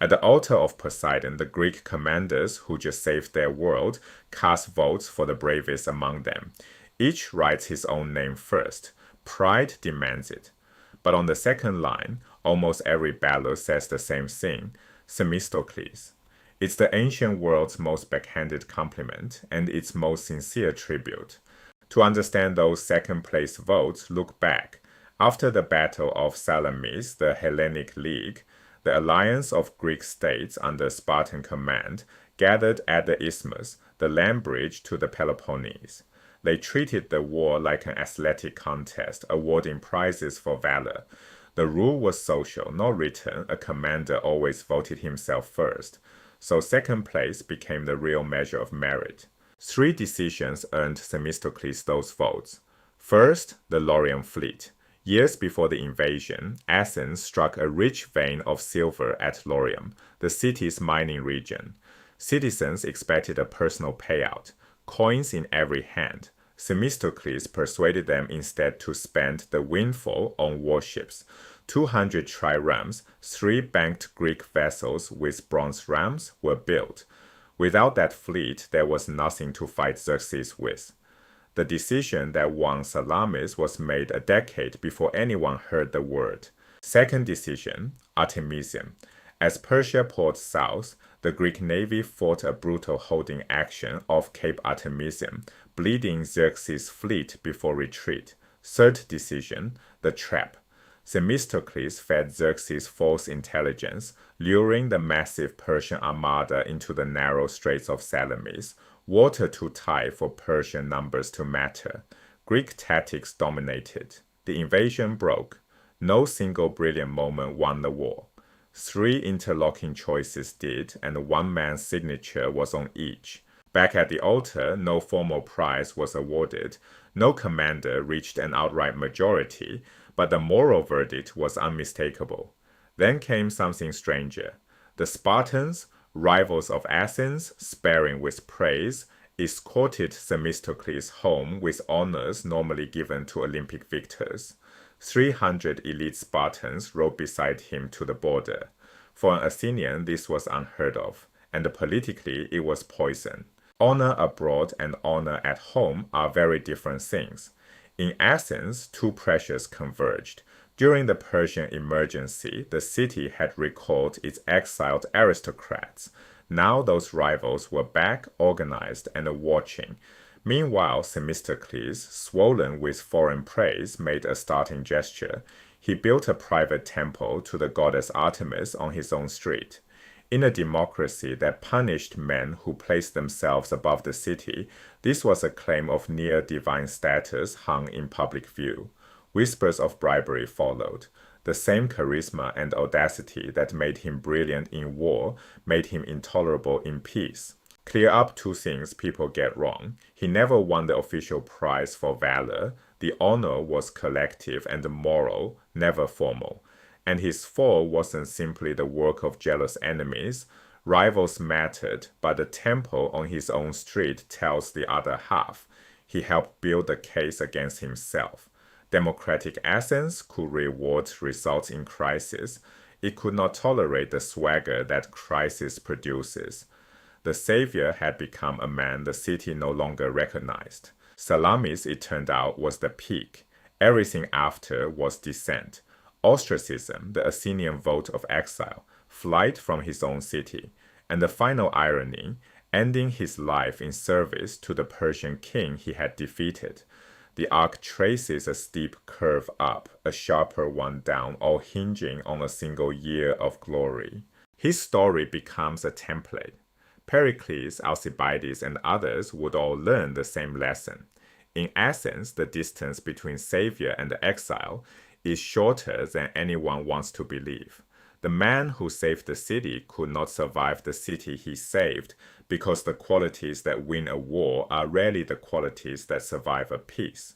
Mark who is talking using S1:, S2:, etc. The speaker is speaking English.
S1: At the altar of Poseidon, the Greek commanders who just saved their world cast votes for the bravest among them. Each writes his own name first. Pride demands it. But on the second line, almost every ballot says the same thing: Themistocles. It's the ancient world's most backhanded compliment and its most sincere tribute. To understand those second-place votes, look back. After the Battle of Salamis, the Hellenic League, the alliance of Greek states under Spartan command, gathered at the Isthmus, the land bridge to the Peloponnese. They treated the war like an athletic contest, awarding prizes for valor. The rule was social, not written. A commander always voted himself first. So second place became the real measure of merit. 3 decisions earned Themistocles those votes. First, the Laurium fleet. Years before the invasion, Athens struck a rich vein of silver at Laurium, the city's mining region. Citizens expected a personal payout, coins in every hand. Themistocles persuaded them instead to spend the windfall on warships. 200 triremes, 3 banked Greek vessels with bronze rams, were built. Without that fleet, there was nothing to fight Xerxes with. The decision that won Salamis was made a decade before anyone heard the word. Second decision, Artemisium. As Persia poured south, the Greek navy fought a brutal holding action off Cape Artemisium, bleeding Xerxes' fleet before retreat. Third decision, the trap. Themistocles fed Xerxes false intelligence, luring the massive Persian armada into the narrow straits of Salamis, water too tight for Persian numbers to matter. Greek tactics dominated. The invasion broke. No single brilliant moment won the war. 3 interlocking choices did, and one man's signature was on each. Back at the altar, no formal prize was awarded. No commander reached an outright majority, but the moral verdict was unmistakable. Then came something stranger. The Spartans, rivals of Athens, sparing with praise, escorted Themistocles home with honors normally given to Olympic victors. 300 elite Spartans rode beside him to the border. For an Athenian, this was unheard of, and politically it was poison. Honor abroad and honor at home are very different things. In Athens, 2 pressures converged. During the Persian emergency, the city had recalled its exiled aristocrats. Now those rivals were back, organized, and watching. Meanwhile, Themistocles, swollen with foreign praise, made a starting gesture. He built a private temple to the goddess Artemis on his own street. In a democracy that punished men who placed themselves above the city, this was a claim of near-divine status hung in public view. Whispers of bribery followed. The same charisma and audacity that made him brilliant in war made him intolerable in peace. Clear up 2 things people get wrong. He never won the official prize for valor. The honor was collective and moral, never formal. And his fall wasn't simply the work of jealous enemies. Rivals mattered, but the temple on his own street tells the other half. He helped build the case against himself. Democratic Athens could reward results in crisis. It could not tolerate the swagger that crisis produces. The savior had become a man the city no longer recognized. Salamis, it turned out, was the peak. Everything after was descent. Ostracism, the Athenian vote of exile, flight from his own city, and the final irony, ending his life in service to the Persian king he had defeated. The arc traces a steep curve up, a sharper one down, all hinging on a single year of glory. His story becomes a template. Pericles, Alcibiades, and others would all learn the same lesson. In Athens, the distance between savior and exile is shorter than anyone wants to believe. The man who saved the city could not survive the city he saved because the qualities that win a war are rarely the qualities that survive a peace.